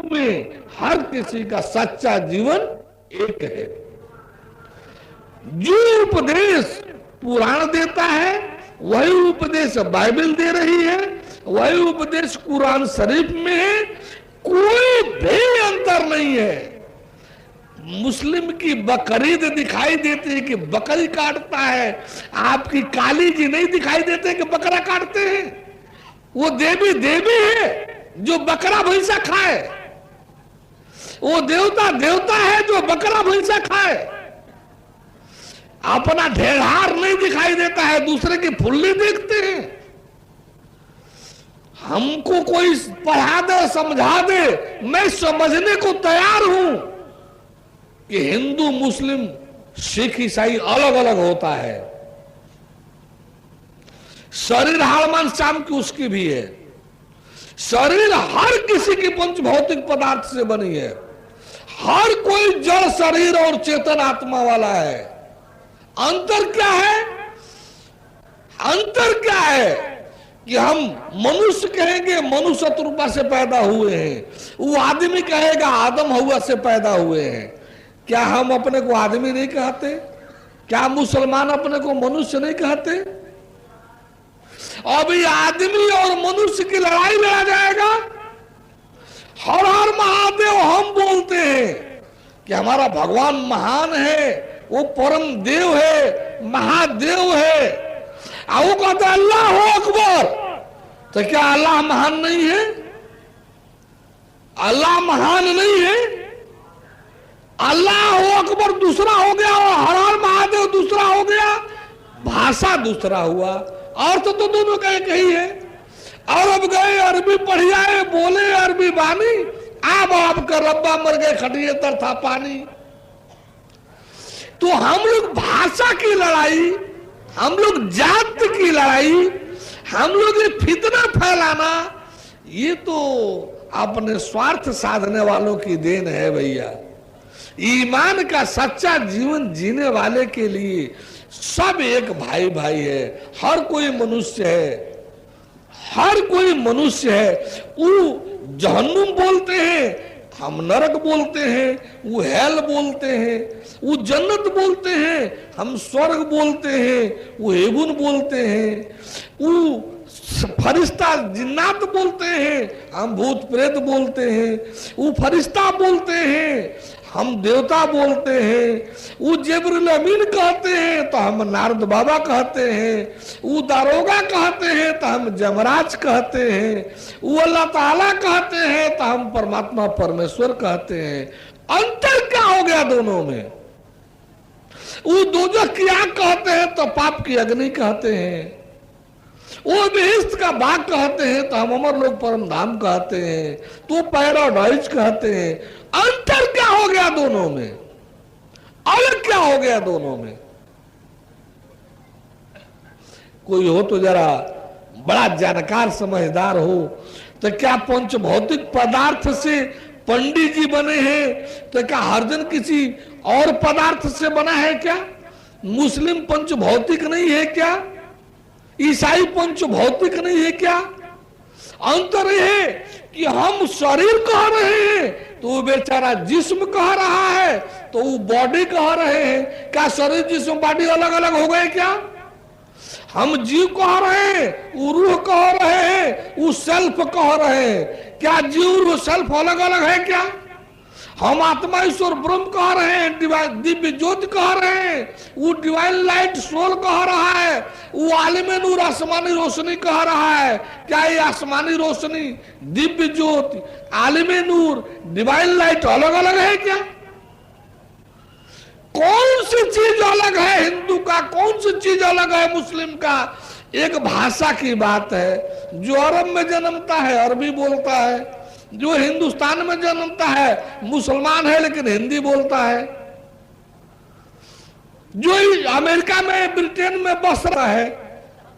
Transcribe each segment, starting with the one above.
में हर किसी का सच्चा जीवन एक है। जो उपदेश पुराण देता है वही उपदेश बाइबल दे रही है, वही उपदेश कुरान शरीफ में है। कोई भी अंतर नहीं है। मुस्लिम की बकरीद दिखाई देती है कि बकरी काटता है, आपकी काली जी नहीं दिखाई देते कि बकरा काटते हैं। वो देवी देवी है जो बकरा भैंसा खाए, वो देवता देवता है जो बकरा भैंसा खाए। अपना ढेढ़ार नहीं दिखाई देता है, दूसरे की फुल्ली देखते हैं। हमको कोई पढ़ा दे समझा दे, मैं समझने को तैयार हूं कि हिंदू मुस्लिम सिख ईसाई अलग अलग होता है। शरीर हाड़ मांस चाम की उसकी भी है। शरीर हर किसी की पंच भौतिक पदार्थ से बनी है। हर कोई जड़ शरीर और चेतन आत्मा वाला है। अंतर क्या है? अंतर क्या है कि हम मनुष्य कहेंगे मनुष्य रूपा से पैदा हुए हैं, वो आदमी कहेगा आदम हवा से पैदा हुए हैं। क्या हम अपने को आदमी नहीं कहते? क्या मुसलमान अपने को मनुष्य नहीं कहते? अभी आदमी और मनुष्य की लड़ाई लड़ा जाएगा। हर हर महादेव हम बोलते हैं कि हमारा भगवान महान है, वो परम देव है, महादेव है। वो कहते अल्लाह हो अकबर, तो क्या अल्लाह महान नहीं है? अल्लाह महान नहीं है? अल्लाह हो अकबर दूसरा हो गया और हर हर महादेव दूसरा हो गया, भाषा दूसरा हुआ, अर्थ तो दोनों का एक ही है। और अब गए अरबी पढ़ आए, बोले अरबी बानी, अब आपका रब्बा मर गए खटिए तर था पानी। तो हम लोग भाषा की लड़ाई, हम लोग जात की लड़ाई, हम लोग ये फितना फैलाना, ये तो अपने स्वार्थ साधने वालों की देन है भैया। ईमान का सच्चा जीवन जीने वाले के लिए सब एक भाई भाई है। हर कोई मनुष्य है, हर कोई मनुष्य है। वो जहन्नुम बोलते हैं, हम नरक बोलते हैं। वो हेल बोलते हैं, वो जन्नत बोलते हैं, हम स्वर्ग बोलते हैं। वो हेवन बोलते हैं, वो फरिश्ता जिन्नात बोलते हैं, हम भूत प्रेत बोलते हैं। वो फरिश्ता बोलते हैं, हम देवता बोलते हैं। वो जिब्रील अमीन कहते हैं तो हम नारद बाबा कहते हैं। वो दारोगा कहते हैं तो हम जमराज कहते हैं। वो अल्लाह ताला कहते हैं तो हम परमात्मा परमेश्वर कहते हैं। अंतर क्या हो गया दोनों में? वो दोजख की आग कहते हैं तो पाप की अग्नि कहते हैं। वो बेहिस्त का बाग कहते हैं तो हम अमर लोक परम धाम कहते हैं, तो पैराडाइज कहते हैं। अंतर क्या हो गया दोनों में? अलग क्या हो गया दोनों में? कोई हो तो जरा बड़ा जानकार समझदार हो, तो क्या पंच भौतिक पदार्थ से पंडित जी बने हैं तो क्या हर जन किसी और पदार्थ से बना है क्या? मुस्लिम पंच भौतिक नहीं है क्या? ईसाई पंच भौतिक नहीं है क्या? अंतर है कि हम शरीर कह रहे हैं तो वो बेचारा जिस्म कह रहा है, तो वो बॉडी कह रहे हैं। क्या शरीर जिस्म बॉडी अलग अलग हो गए क्या? हम जीव कह रहे हैं, वो रूह कह रहे हैं, वो सेल्फ कह रहे हैं। क्या जीव रूह सेल्फ अलग अलग है क्या? हम आत्मा ईश्वर ब्रह्म कह रहे हैं, दिव्य ज्योति कह रहे हैं, वो डिवाइन लाइट सोल कह रहा है, वो आलिम नूर आसमानी रोशनी कह रहा है। क्या ये आसमानी रोशनी, दिव्य ज्योति, आलिम नूर, डिवाइन लाइट अलग अलग है क्या? कौन सी चीज अलग है हिंदू का, कौन सी चीज अलग है मुस्लिम का? एक भाषा की बात है। जो अरब में जन्मता है अरबी बोलता है, जो हिंदुस्तान में जन्मता है मुसलमान है लेकिन हिंदी बोलता है, जो अमेरिका में ब्रिटेन में बस रहा है,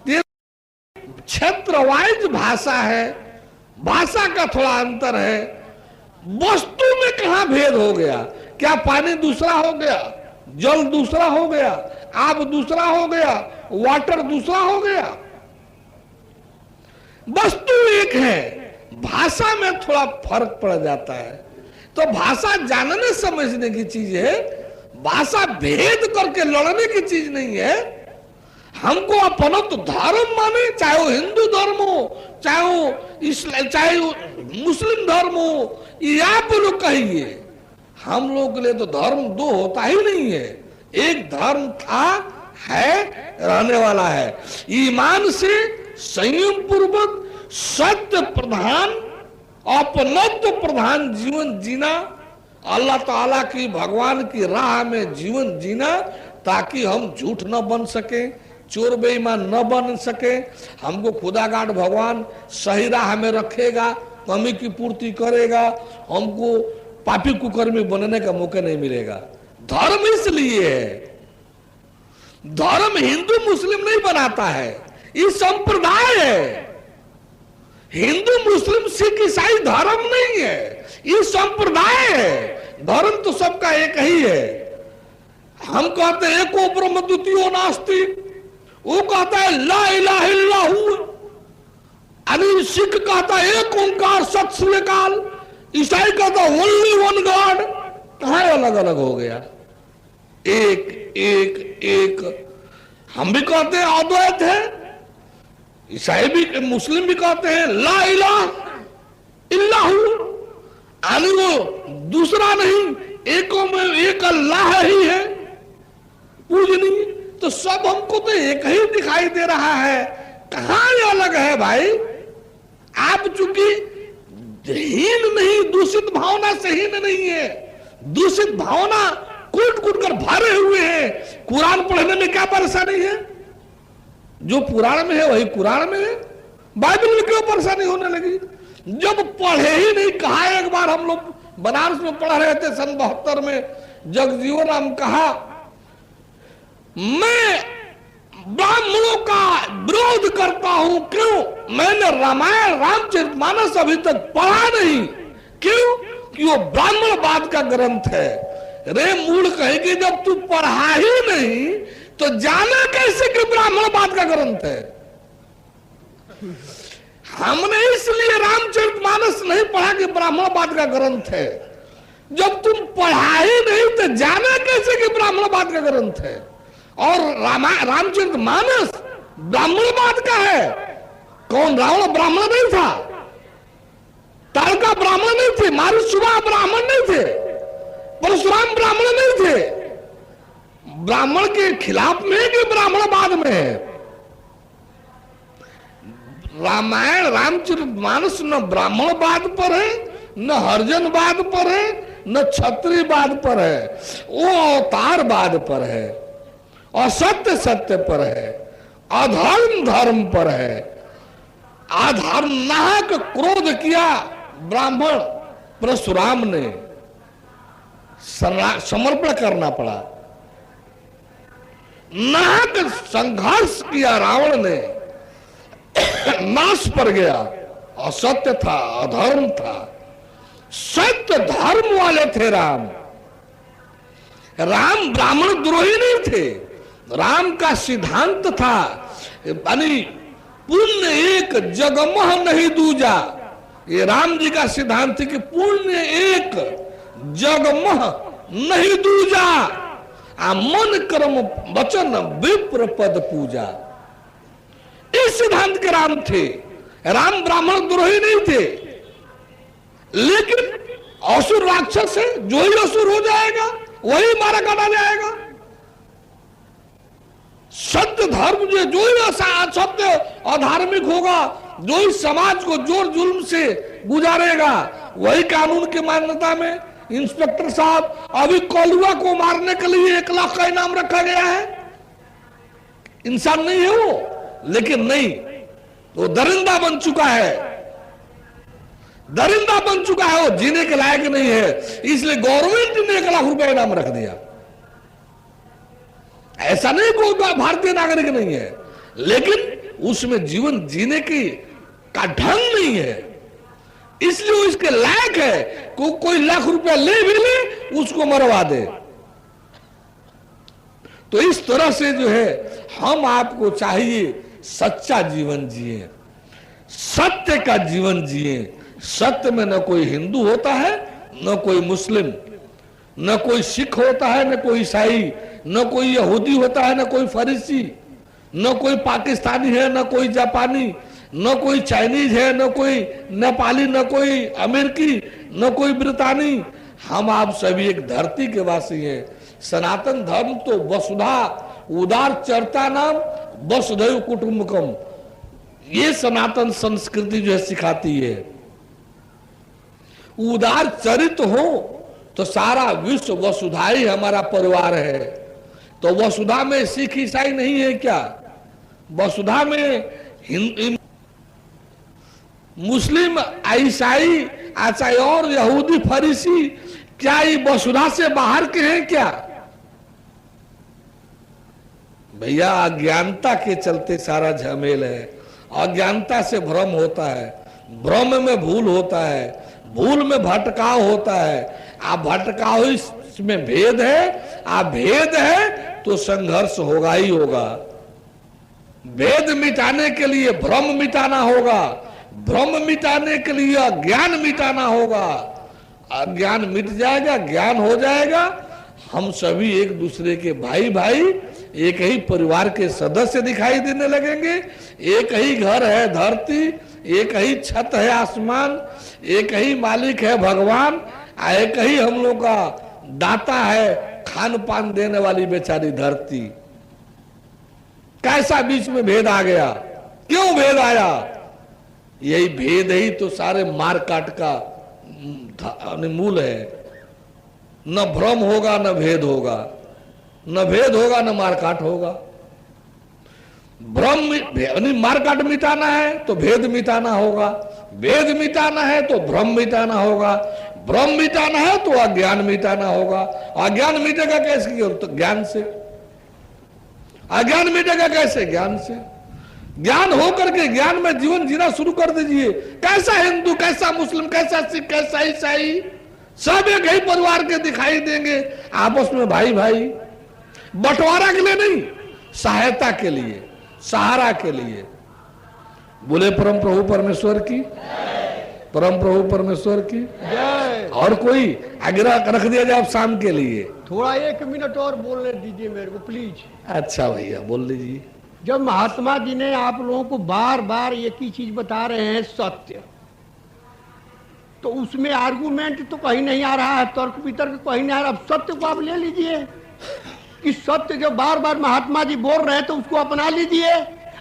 ये क्षेत्र वाइज भाषा है। भाषा का थोड़ा अंतर है, वस्तु में कहां भेद हो गया? क्या पानी दूसरा हो गया, जल दूसरा हो गया, आग दूसरा हो गया, वाटर दूसरा हो गया? वस्तु एक है, भाषा में थोड़ा फर्क पड़ जाता है। तो भाषा जानने समझने की चीज है, भाषा भेद करके लड़ने की चीज नहीं है। हमको अपना तो धर्म माने, चाहे वो हिंदू धर्म हो, चाहे वो चाहे वो मुस्लिम धर्म हो, या आप लोग कहिए, हम लोग के लिए तो धर्म दो होता ही नहीं है। एक धर्म था, है, रहने वाला है। ईमान से संयम पूर्वक सत्य प्रधान, अपनत्व प्रधान जीवन जीना, अल्लाह ताला की, भगवान की राह में जीवन जीना, ताकि हम झूठ न बन सके, चोर बेईमान न बन सके। हमको खुदागाड भगवान सही राह में रखेगा, कमी की पूर्ति करेगा, हमको पापी कुकर्मी बनने का मौका नहीं मिलेगा। धर्म इसलिए है, धर्म हिंदू मुस्लिम नहीं बनाता है, ये संप्रदाय है। हिंदू मुस्लिम सिख ईसाई धर्म नहीं है, ये संप्रदाय है। धर्म तो सबका एक ही है। हम कहते हैं एको ब्रह्म द्वितीयो नास्ति, वो कहता है ला इलाहा इल्लल्लाहु, अनिल सिख कहता है एक ओंकार सत श्री अकाल, ईसाई कहता ओनली वन गॉड। कहां अलग अलग हो गया? एक एक एक। हम भी कहते हैं अद्वैत है, ईसाई भी, मुस्लिम भी कहते हैं ला इलाहा इल्लल्लाहु, यानी वो दूसरा नहीं, एकों में एक अल्लाह ही है पूजनीय। तो सब हमको तो एक ही दिखाई दे रहा है, कहां ये अलग है भाई? आप चूंकि हीन नहीं, दूषित भावना से हीन नहीं है, दूषित भावना कूट कूट कर भरे हुए हैं। कुरान पढ़ने में क्या परेशानी है? जो पुराण में है वही कुरान में है, बाइबल में क्यों परेशानी होने लगी? जब पढ़े ही नहीं, कहा एक बार हम लोग बनारस में पढ़ रहे थे सन 72 में, जगजीवन राम कहा मैं ब्राह्मणों का विरोध करता हूं। क्यों? मैंने रामायण रामचरितमानस अभी तक पढ़ा नहीं। क्यों? कि वो ब्राह्मणवाद का ग्रंथ है। रे मूल कहेगी, जब तू पढ़ा ही नहीं तो जाना कैसे कि ब्राह्मणवाद का ग्रंथ है? हमने इसलिए रामचरितमानस नहीं पढ़ा कि ब्राह्मणवाद का ग्रंथ है। जब तुम पढ़ा ही नहीं तो जाना कैसे कि ब्राह्मणवाद का ग्रंथ है? और रामचरितमानस ब्राह्मणवाद का है। कौन? रावण ब्राह्मण नहीं था, तारका ब्राह्मण नहीं थे, मारुतसुबा ब्राह्मण नहीं थे, परशुराम ब्राह्मण नहीं थे। ब्राह्मण के खिलाफ में कि ब्राह्मणवाद में है? रामायण रामचरितमानस न ब्राह्मणवाद पर है, न हरिजनवाद पर है, न क्षत्रियवाद पर है, वो अवतारवाद पर है, असत्य सत्य पर है, अधर्म धर्म पर है। अधर्म नाहक क्रोध किया ब्राह्मण, परशुराम ने समर्पण करना पड़ा। नाहक संघर्ष किया रावण ने, नाश पर गया। असत्य था, अधर्म था, सत्य धर्म वाले थे राम। राम ब्राह्मण द्रोही नहीं थे। राम का सिद्धांत था, यानी पुण्य एक जगमह नहीं दूजा। ये राम जी का सिद्धांत है कि पुण्य एक जगमह नहीं दूजा, मन कर्म वचन विप्र पद पूजा। इस सिद्धांत के राम थे। राम ब्राह्मण द्रोही नहीं थे। लेकिन असुर राक्षस है, जो ही असुर हो जाएगा वही मारा काटा जाएगा। सत्य धर्म जो ही असत्य अधार्मिक होगा, जो ही समाज को जोर जुल्म से गुजारेगा, वही कानून की मान्यता में। इंस्पेक्टर साहब, अभी कौलुआ को मारने के लिए 1 लाख का इनाम रखा गया है। इंसान नहीं है वो, लेकिन नहीं, वो दरिंदा बन चुका है, दरिंदा बन चुका है, वो जीने के लायक नहीं है। इसलिए गवर्नमेंट ने 1 लाख रुपया इनाम रख दिया। ऐसा नहीं कोई भारतीय नागरिक नहीं है, लेकिन उसमें जीवन जीने की का ढंग नहीं है, इसलिए वो इसके लायक है। कोई लाख रुपया ले भी ले, उसको मरवा दे। तो इस तरह से जो है, हम आपको चाहिए सच्चा जीवन जिए, सत्य का जीवन जिए, सत्य में न कोई हिंदू होता है, न कोई मुस्लिम, न कोई सिख होता है, न कोई ईसाई, न कोई यहूदी होता है, न कोई फरीसी, न कोई पाकिस्तानी है, न कोई जापानी, न कोई चाइनीज है, न कोई नेपाली, न कोई अमेरिकी, न कोई ब्रितानी। हम आप सभी एक धरती के वासी हैं। सनातन धर्म तो वसुधा उदार चरता नाम वसुधैव कुटुंबकम, ये सनातन संस्कृति जो है सिखाती है। उदार चरित हो तो सारा विश्व वसुधा ही हमारा परिवार है। तो वसुधा में सिख ईसाई नहीं है क्या? वसुधा में मुस्लिम, ईसाई, चाहे और यहूदी, फरीसी, क्या ये वसुधा से बाहर के हैं क्या? भैया अज्ञानता के चलते सारा झमेल है। अज्ञानता से भ्रम होता है, भ्रम में भूल होता है, भूल में भटकाव होता है। आप भटकाव इसमें भेद है, आप भेद है तो संघर्ष होगा ही होगा। भेद मिटाने के लिए भ्रम मिटाना होगा, भ्रम मिटाने के लिए अज्ञान मिटाना होगा। अज्ञान मिट जाएगा, ज्ञान हो जाएगा। हम सभी एक दूसरे के भाई भाई, एक ही परिवार के सदस्य दिखाई देने लगेंगे। एक ही घर है धरती, एक ही छत है आसमान, एक ही मालिक है भगवान, एक ही हम लोग का दाता है खान पान देने वाली बेचारी धरती। कैसा बीच में भेद आ गया? क्यों भेद आया? यही भेद ही तो सारे मार काट का मूल है। न भ्रम होगा न भेद होगा, न भेद होगा न मारकाट होगा। भ्रम मारकाट मिटाना है तो भेद मिटाना होगा, भेद मिटाना है तो भ्रम मिटाना होगा, भ्रम मिटाना है तो अज्ञान मिटाना होगा। अज्ञान मिटेगा कैसे? तो ज्ञान से। अज्ञान मिटेगा कैसे? ज्ञान से। ज्ञान होकर के ज्ञान में जीवन जीना शुरू कर दीजिए। कैसा हिंदू, कैसा मुस्लिम, कैसा सिख, कैसा ईसाई, सब एक ही परिवार के दिखाई देंगे, आपस में भाई भाई। बंटवारा के लिए नहीं, सहायता के लिए, सहारा के लिए। बोले परम प्रभु परमेश्वर की, परम प्रभु परमेश्वर की जय। और कोई आग्रह रख दिया जाए आप शाम के लिए? थोड़ा 1 मिनट और बोलने दीजिए मेरे को प्लीज। अच्छा भैया बोल लीजिए। जब महात्मा जी ने आप लोगों को बार बार एक ही चीज बता रहे हैं, सत्य, तो उसमें आर्गुमेंट तो कहीं नहीं आ रहा है, तर्क वितर्क कहीं नहीं आ रहा। सत्य को आप ले लीजिए कि सत्य जो बार बार महात्मा जी बोल रहे हैं तो उसको अपना लीजिए,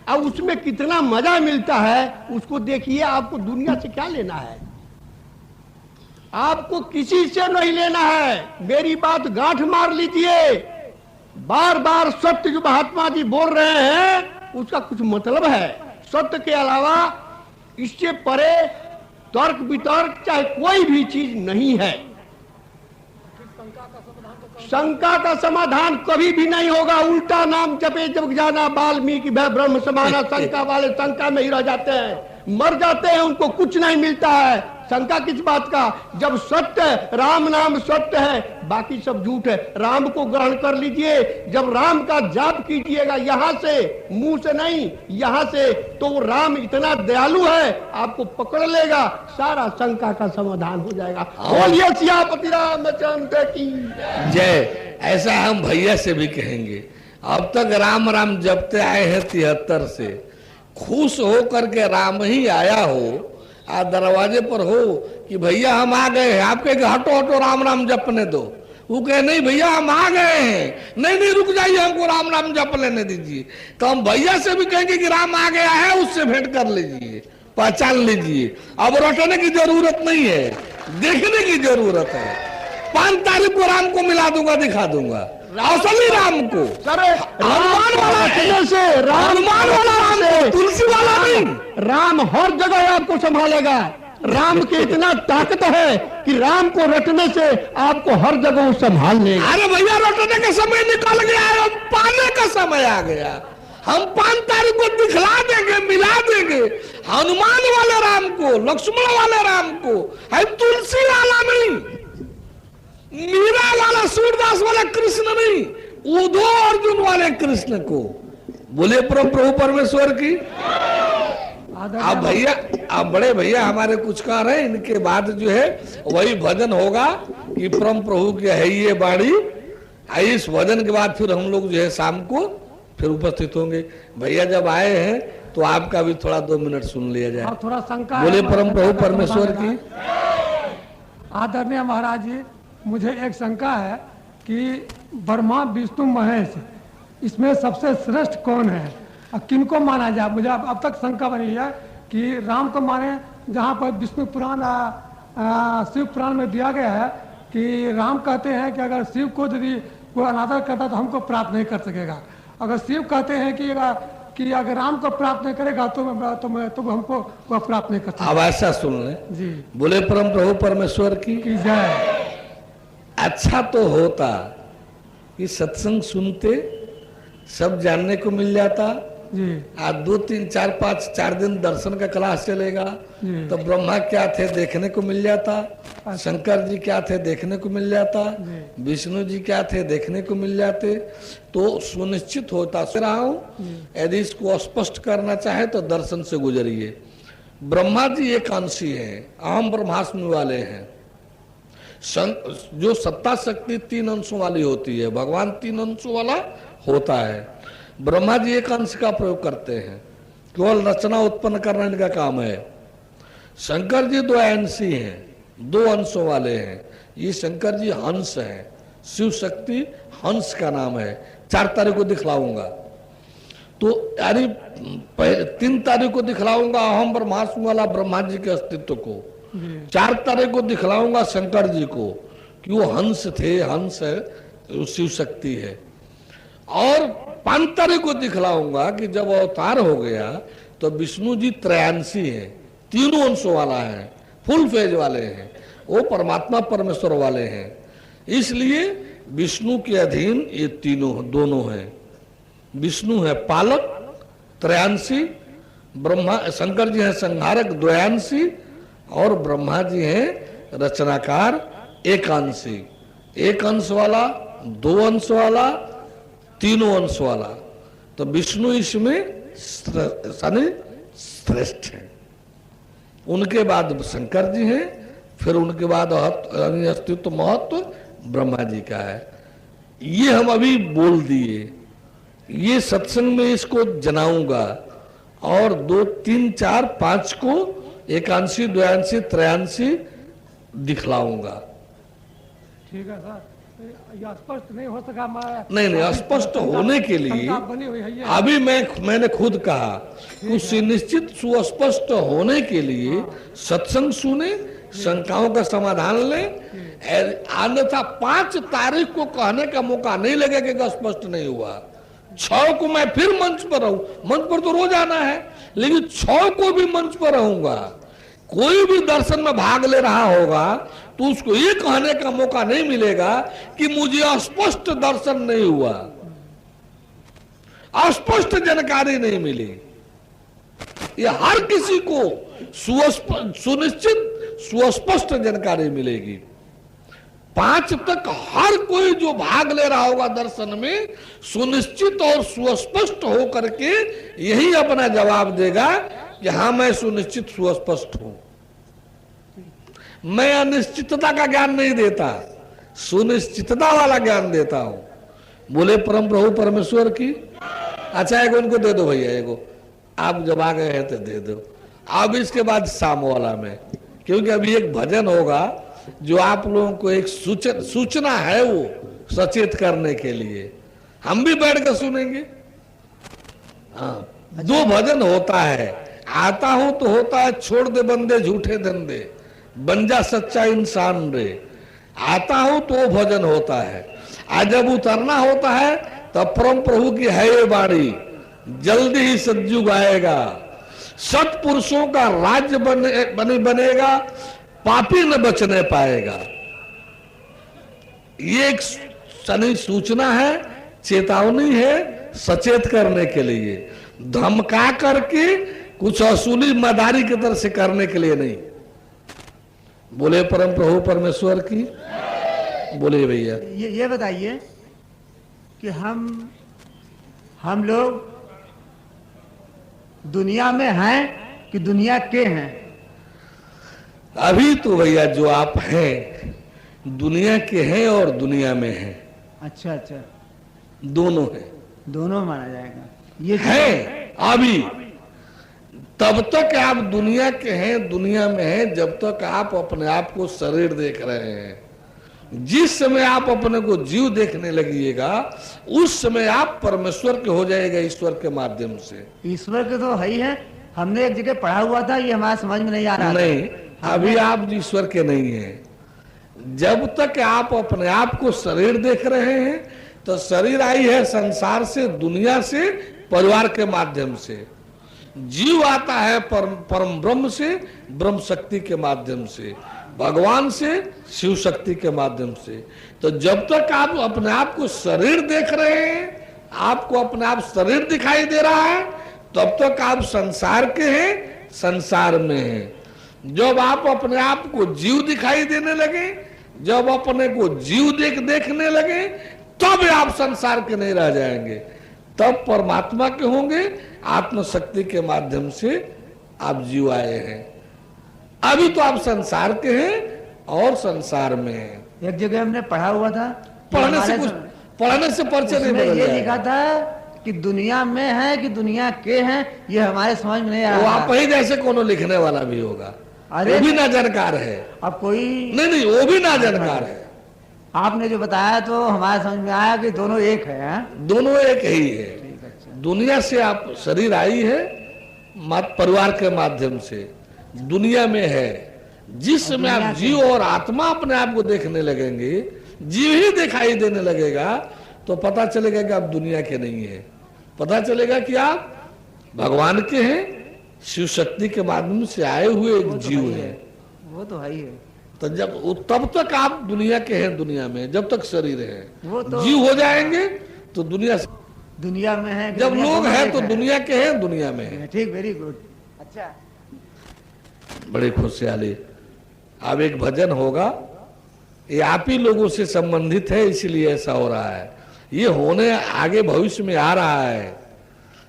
और उसमें कितना मजा मिलता है उसको देखिए। आपको दुनिया से क्या लेना है? आपको किसी से नहीं लेना है। मेरी बात गांठ मार लीजिए। बार बार सत्य जो महात्मा जी बोल रहे हैं उसका कुछ मतलब है। सत्य के अलावा इससे परे तर्क वितर्क चाहे कोई भी चीज नहीं है। शंका का समाधान कभी भी नहीं होगा। उल्टा नाम जपे जब जाना वाल्मीकि भय ब्रह्म समाना। शंका वाले शंका में ही रह जाते हैं, मर जाते हैं, उनको कुछ नहीं मिलता है। शंका किस बात का? जब सत्य, राम नाम सत्य है, बाकी सब झूठ है। राम को ग्रहण कर लीजिए। जब राम का जाप कीजिएगा यहां से, मुंह से नहीं, यहां से, तो राम इतना दयालु है आपको पकड़ लेगा, सारा शंका का समाधान हो जाएगा। बोलिए सियापति रामचंद्र की जय। ऐसा हम भैया से भी कहेंगे। अब तक राम राम जपते आए हैं 73 से। खुश हो करके राम ही आया हो, आज दरवाजे पर हो कि भैया हम आ गए हैं, आप कहेंगे हटो हटो राम राम जपने दो। वो कहे नहीं भैया हम आ गए हैं। नहीं नहीं रुक जाइए, हमको राम राम जप लेने दीजिए। तो हम भैया से भी कहेंगे कि राम आ गया है, उससे भेंट कर लीजिए, पहचान लीजिए। अब रटने की जरूरत नहीं है, देखने की जरूरत है। 5 तारीख को राम को मिला दूंगा, दिखा दूंगा असली राम को। हनुमान वाला से हनुमान वाला राम को, तुलसी वाला नहीं। राम हर जगह आपको संभालेगा। राम की इतना ताकत है कि राम को रटने से आपको हर जगह संभाल लेगा। अरे भैया रटने का समय निकल गया है, पाने का समय आ गया। हम 5 तारीख को दिखला देंगे, मिला देंगे हनुमान वाले राम को, लक्ष्मण वाले राम को, है तुलसी वाला नहीं, मीरा वाला, सूरदास वाला कृष्ण नहीं, उद्धव अर्जुन वाले कृष्ण को। बोले परम प्रभु परमेश्वर की। अब भैया अब बड़े भैया हमारे कुछ कह रहे हैं, इनके बाद जो है वही भजन होगा कि परम प्रभु के है ये बाड़ी। इस भजन के बाद फिर हम लोग जो है शाम को फिर उपस्थित होंगे। भैया जब आए हैं तो आपका भी थोड़ा 2 मिनट सुन लिया जाए। और थोड़ा शंका बोले परम प्रभु परमेश्वर की। आदरणीय महाराज जी, मुझे एक शंका है कि ब्रह्मा विष्णु महेश इसमें सबसे श्रेष्ठ कौन है और किनको माना जाए? मुझे अब तक शंका बनी है कि राम को माने, जहाँ पर विष्णु पुराण शिव पुराण में दिया गया है कि राम कहते हैं कि अगर शिव को यदि कोई अनादर करता तो हमको प्राप्त नहीं कर सकेगा। अगर शिव कहते हैं कि अगर राम को प्राप्त नहीं करेगा तो हमको वह प्राप्त नहीं कर सकता। अब ऐसा सुन ले जी। बोले परम प्रभु परमेश्वर की जय। अच्छा तो होता कि सत्संग सुनते सब जानने को मिल जाता। जी। आज 2 3 4 5 4 दिन दर्शन का क्लास चलेगा जी। तो ब्रह्मा क्या थे देखने को मिल जाता, शंकर जी क्या थे देखने को मिल जाता, विष्णु जी क्या थे देखने को मिल जाते। तो सुनिश्चित होता रहा हूं, यदि इसको स्पष्ट करना चाहे तो दर्शन से गुजरिए। ब्रह्मा जी एक अंशी है, अहम ब्रह्मास्मि वाले हैं। जो सत्ता शक्ति 3 अंशों वाली होती है, भगवान 3 अंशों वाला होता है। ब्रह्मा जी एक अंश का प्रयोग करते हैं, केवल रचना उत्पन्न करना इनका काम है। शंकर जी 2 अंशी हैं, 2 अंशों वाले हैं। ये शंकर जी हंस हैं, शिव शक्ति हंस का नाम है। 4 तारीख को दिखलाऊंगा तो यानी 3 तारीख को दिखलाऊंगा अहम ब्रह्मास्मि वाला ब्रह्मा जी के अस्तित्व को। 4 तारीख को दिखलाऊंगा शंकर जी को कि वो हंस थे, हंस है, वो शिव शक्ति है। और 5 तारीख को दिखलाऊंगा कि जब अवतार हो गया तो विष्णु जी त्रयांशी है, 3 अंशों वाला है, फुल फेज वाले हैं, वो परमात्मा परमेश्वर वाले हैं। इसलिए विष्णु के अधीन ये दोनों हैं। विष्णु है पालक त्रयांशी, ब्रह्मा शंकर जी हैं संहारक द्वयांशी, और ब्रह्मा जी हैं रचनाकार एकांशी। 1 अंश वाला, 2 अंश वाला, 3 अंश वाला। तो विष्णु इसमें श्रेष्ठ है। उनके बाद शंकर जी हैं, फिर उनके बाद अस्तित्व महत्व ब्रह्मा जी का है। ये हम अभी बोल दिए, ये सत्संग में इसको जनाऊंगा। और 2 3 4 5 को एकांशी द्वयांशी त्रयांशी दिखलाऊंगा। ठीक है सर, यह स्पष्ट नहीं हो सका। नहीं, स्पष्ट होने के लिए बनी हुई है। अभी मैंने खुद कहा कि सुनिश्चित सुस्पष्ट होने के लिए सत्संग सुने, शंकाओं का समाधान ले। अन्यथा 5 तारीख को कहने का मौका नहीं लगेगा कि स्पष्ट नहीं हुआ। 6 को मैं फिर मंच पर रहूं, मंच पर तो रोज आना है, लेकिन 6 को भी मंच पर रहूंगा। कोई भी दर्शन में भाग ले रहा होगा तो उसको ये कहने का मौका नहीं मिलेगा कि मुझे अस्पष्ट दर्शन नहीं हुआ, अस्पष्ट जानकारी नहीं मिली। ये हर किसी को सुनिश्चित सुस्पष्ट जानकारी मिलेगी। 5 तक हर कोई जो भाग ले रहा होगा दर्शन में सुनिश्चित और सुस्पष्ट होकर के यही अपना जवाब देगा कि हाँ मैं सुनिश्चित सुस्पष्ट हूं। मैं अनिश्चितता का ज्ञान नहीं देता, सुनिश्चितता वाला ज्ञान देता हूं। बोले परम प्रभु परमेश्वर की। अच्छा एगो इनको दे दो भैया, एगो आप जब आ गए हैं तो दे दो। अब इसके बाद शाम वाला में, क्योंकि अभी एक भजन होगा जो आप लोगों को एक सूचना है, वो सचेत करने के लिए हम भी बैठ कर सुनेंगे। हाँ, 2 भजन होता है। आता हूं तो होता है छोड़ दे बंदे झूठे धंधे, बन जा सच्चा इंसान रे। आता हूं तो वो भजन होता है। आज जब उतरना होता है तब परम प्रभु की है ये बाणी, जल्दी ही सतयुग आएगा, सत्पुरुषों का राज्य बनेगा, पापी न बचने पाएगा। ये एक सूचना है, चेतावनी है, सचेत करने के लिए, धमका करके कुछ असूली मदारी की तरह से करने के लिए नहीं। बोले परम प्रभु परमेश्वर की। बोले भैया। ये बताइए कि हम लोग दुनिया में हैं कि दुनिया के हैं? अभी तो भैया जो आप हैं दुनिया के हैं और दुनिया में हैं, अच्छा अच्छा, दोनों हैं। दोनों माना जाएगा ये हैं अभी, तब तक आप दुनिया के हैं, दुनिया में हैं, जब तक आप अपने आप को शरीर देख रहे हैं। जिस समय आप अपने को जीव देखने लगिएगा उस समय आप परमेश्वर के हो जाएगा, ईश्वर के माध्यम से। ईश्वर के तो है ही है, हमने एक जगह पढ़ा हुआ था, ये हमारे समझ में नहीं आ रहा नहीं, था। अभी आप ईश्वर के नहीं हैं। जब तक आप अपने आप को शरीर देख रहे हैं तो शरीर आई है संसार से, दुनिया से, परिवार के माध्यम से। जीव आता है परम ब्रह्म से, ब्रह्म शक्ति के माध्यम से, भगवान से, शिव शक्ति के माध्यम से। तो जब तक आप अपने आप को शरीर देख रहे हैं, आपको अपने आप शरीर दिखाई दे रहा है, तब तक आप संसार के हैं, संसार में हैं। जब आप अपने आप को जीव दिखाई देने लगे, जब अपने को जीव देखने लगे, तब आप संसार के नहीं रह जाएंगे, तब परमात्मा के होंगे। आत्मशक्ति के माध्यम से आप जीव आए हैं। अभी तो आप संसार के हैं और संसार में हैं। एक जगह हमने पढ़ा हुआ था, पढ़ने से परिचय नहीं बदल ये जाएगा। लिखा था कि दुनिया में है कि दुनिया के हैं, ये हमारे समझ में नहीं आ वो रहा। आप ही जैसे कोनो लिखने वाला भी होगा, अरे वो भी ना जानकार है। अब कोई नहीं, वो भी ना जानकार है। आपने जो बताया तो हमारे समझ में आया कि दोनों एक है, हाँ? दोनों एक ही है। दुनिया से आप शरीर आई है, परिवार के माध्यम से दुनिया में है। जिस समय आप जीव और आत्मा अपने आप को देखने लगेंगे, जीव ही दिखाई देने लगेगा, तो पता चलेगा कि आप दुनिया के नहीं है। पता चलेगा कि आप भगवान के हैं, शिव शक्ति के माध्यम से आए हुए एक जीव है। वो तो है ही है। तो जब तब तक आप दुनिया के हैं, दुनिया में जब तक शरीर है। वो तो जीव हो जाएंगे तो दुनिया में है। जब दुनिया लोग दोनों हैं एक तो है। दुनिया के हैं, दुनिया में है। ठीक, वेरी गुड। अच्छा, बड़ी खुशहाली। अब एक भजन होगा, ये आप ही लोगों से संबंधित है, इसलिए ऐसा हो रहा है। ये होने आगे भविष्य में आ रहा है,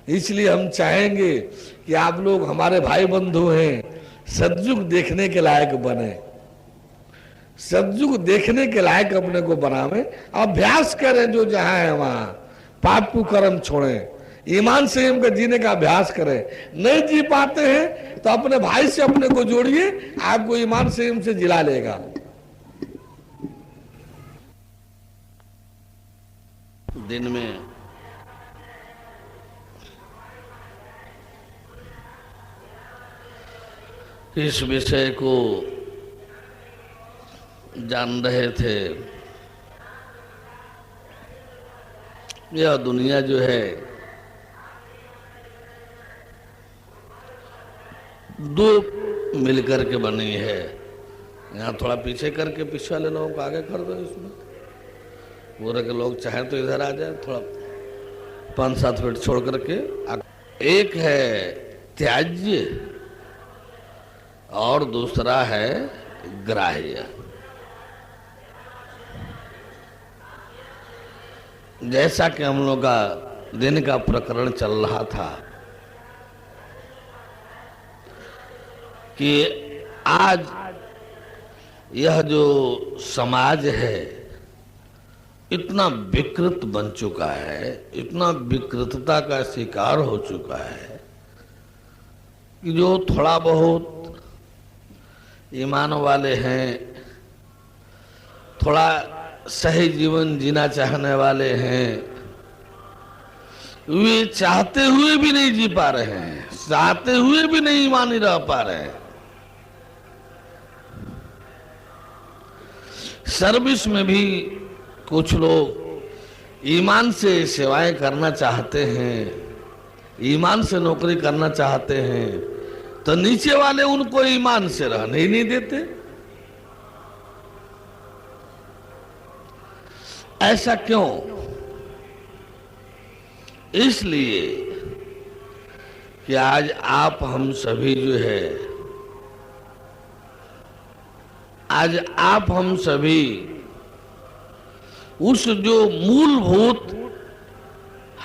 इसलिए हम चाहेंगे कि आप लोग हमारे भाई बंधु हैं, सतयुग देखने के लायक बने, सतयुग देखने के लायक अपने को बनावे। अभ्यास करें जो जहां है वहां, पाप को कर्म छोड़ें, ईमान संयम का जीने का अभ्यास करें। नहीं जी पाते हैं तो अपने भाई से अपने को जोड़िए, आपको ईमान संयम से जिला लेगा। दिन में इस विषय को जान रहे थे। यह दुनिया जो है दो मिलकर के बनी है। यहाँ थोड़ा पीछे करके पीछे वाले लोगों को आगे कर दो। इसमें बोरे के लोग चाहे तो इधर आ जाए, थोड़ा 5-7 फीट छोड़ करके। एक है त्याज्य और दूसरा है ग्राह्य। जैसा कि हम लोग का दिन का प्रकरण चल रहा था कि आज यह जो समाज है इतना विकृत बन चुका है, इतना विकृतता का शिकार हो चुका है कि जो थोड़ा बहुत ईमान वाले हैं, थोड़ा सही जीवन जीना चाहने वाले हैं, वे चाहते हुए भी नहीं जी पा रहे हैं, चाहते हुए भी नहीं ईमानी रह पा रहे हैं। सर्विस में भी कुछ लोग ईमान से सेवाएं करना चाहते हैं, ईमान से नौकरी करना चाहते हैं, तो नीचे वाले उनको ईमान से रहने ही नहीं देते। ऐसा क्यों? इसलिए कि आज आप हम सभी जो है, आज आप हम सभी उस जो मूलभूत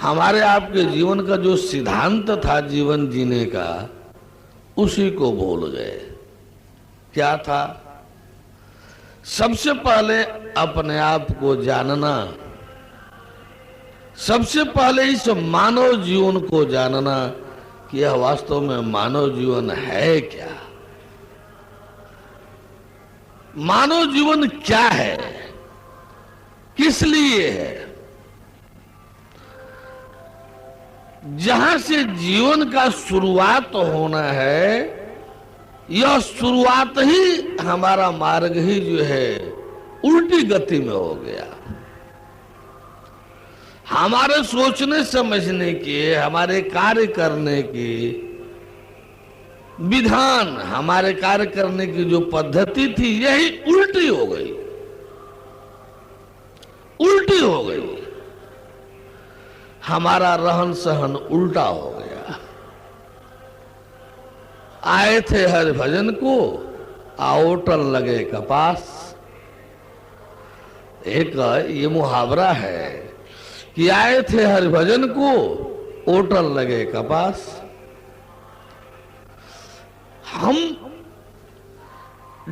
हमारे आपके जीवन का जो सिद्धांत था जीवन जीने का, उसी को भूल गए। क्या था? सबसे पहले अपने आप को जानना, सबसे पहले इस मानव जीवन को जानना कि यह वास्तव में मानव जीवन है क्या, मानव जीवन क्या है, किस लिए है। जहां से जीवन का शुरुआत होना है, यह शुरुआत ही हमारा मार्ग ही जो है उल्टी गति में हो गया। हमारे सोचने समझने के, हमारे कार्य करने की विधान, हमारे कार्य करने की जो पद्धति थी, यही उल्टी हो गई, उल्टी हो गई। हमारा रहन सहन उल्टा हो गया। आए थे हरि भजन को, आओटन लगे कपास। एक ये मुहावरा है कि आए थे हरि भजन को, ओटन लगे कपास। हम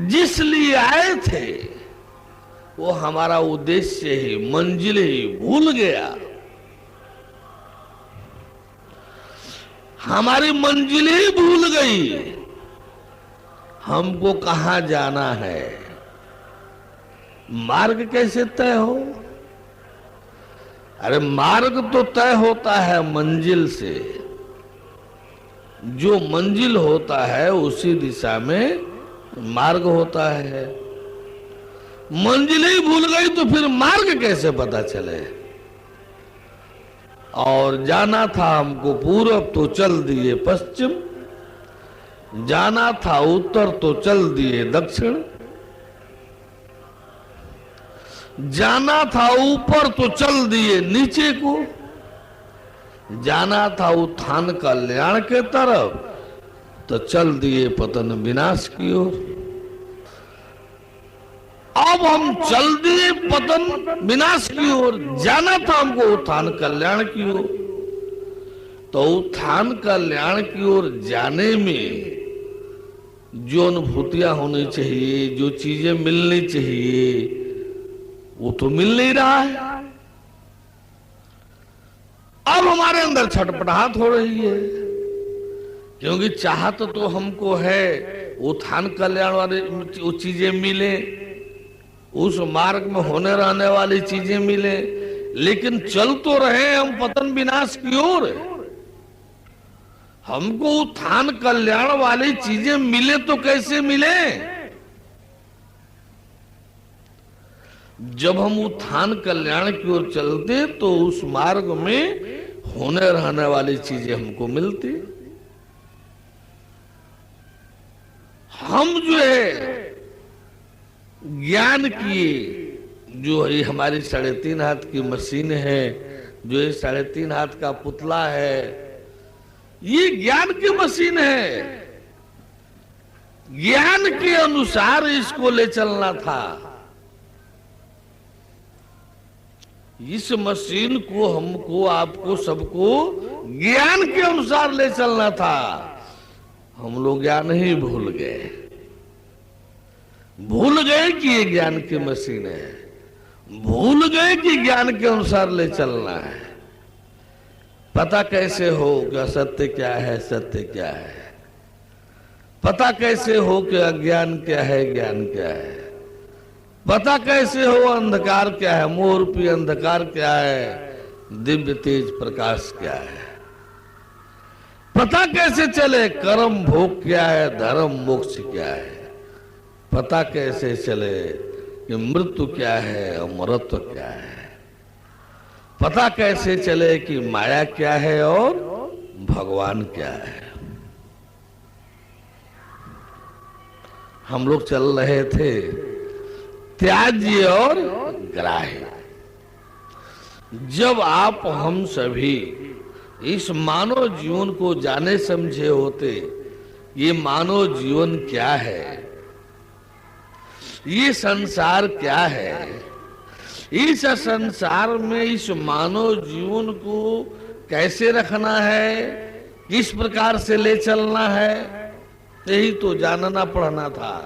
जिस लिए आए थे वो हमारा उद्देश्य ही, मंजिल ही भूल गया। हमारी मंजिल ही भूल गई। हमको कहां जाना है, मार्ग कैसे तय हो? अरे मार्ग तो तय होता है मंजिल से। जो मंजिल होता है उसी दिशा में मार्ग होता है। मंजिल ही भूल गई तो फिर मार्ग कैसे पता चले? और जाना था हमको पूरब तो चल दिए पश्चिम, जाना था उत्तर तो चल दिए दक्षिण, जाना था ऊपर तो चल दिए नीचे को, जाना था उत्थान कल्याण के तरफ तो चल दिए पतन विनाश की ओर। अब हम चल दिए पतन विनाश की ओर, जाना था हमको उत्थान कल्याण की ओर। तो उत्थान कल्याण की ओर जाने में जो अनुभूतियां होनी चाहिए, जो चीजें मिलनी चाहिए, वो तो मिल नहीं रहा है। अब हमारे अंदर छटपटाहट हो रही है, क्योंकि चाहत तो हमको है उत्थान कल्याण वाली वो चीजें मिले, उस मार्ग में होने रहने वाली चीजें मिले, लेकिन चल तो रहे हम पतन विनाश की ओर। हमको उत्थान कल्याण वाली चीजें मिले तो कैसे मिले? जब हम उत्थान कल्याण की ओर चलते तो उस मार्ग में होने रहने वाली चीजें हमको मिलती। हम जो है ज्ञान की, जो ये हमारी 3.5 हाथ की मशीन है, जो ये 3.5 हाथ का पुतला है, ये ज्ञान की मशीन है। ज्ञान के अनुसार इसको ले चलना था। इस मशीन को हमको, आपको, सबको ज्ञान के अनुसार ले चलना था। हम लोग ज्ञान ही भूल गए, भूल गए कि ये ज्ञान की मशीन है, भूल गए कि ज्ञान के अनुसार ले चलना है। पता कैसे हो कि असत्य क्या है, सत्य क्या है? पता कैसे हो कि अज्ञान क्या है, ज्ञान क्या है? पता कैसे हो अंधकार क्या है, मोह रूपी अंधकार क्या है, दिव्य तेज प्रकाश क्या है? पता कैसे चले कर्म भोग क्या है, धर्म मोक्ष क्या है? पता कैसे चले कि मृत्यु क्या है, अमरत्व क्या है? पता कैसे चले कि माया क्या है और भगवान क्या है? हम लोग चल रहे थे त्याज्य और ग्राह्य। जब आप हम सभी इस मानव जीवन को जाने समझे होते, ये मानव जीवन क्या है, ये संसार क्या है, इस संसार में इस मानव जीवन को कैसे रखना है, किस प्रकार से ले चलना है, यही तो जानना पड़ना था।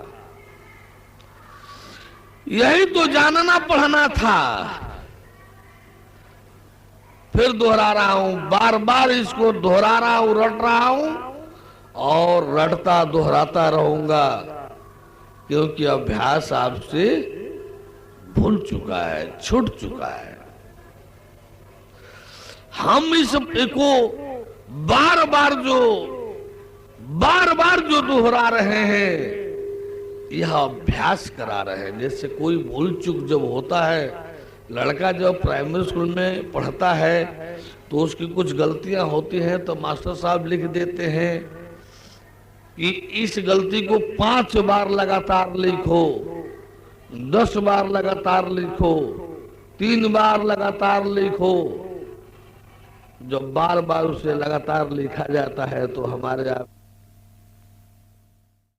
यही तो जानना पढ़ना था। फिर दोहरा रहा हूं, बार बार इसको दोहरा रहा हूं, रट रहा हूं और रटता दोहराता रहूंगा, क्योंकि अभ्यास आपसे भूल चुका है, छूट चुका है। हम इस को बार बार जो दोहरा रहे हैं, यह अभ्यास करा रहे हैं। जैसे कोई भूल चूक जब होता है, लड़का जब प्राइमरी स्कूल में पढ़ता है तो उसकी कुछ गलतियां होती हैं, तो मास्टर साहब लिख देते हैं कि इस गलती को 5 बार लगातार लिखो, 10 बार लगातार लिखो, 3 बार लगातार लिखो। जब बार बार उसे लगातार लिखा जाता है तो हमारे आप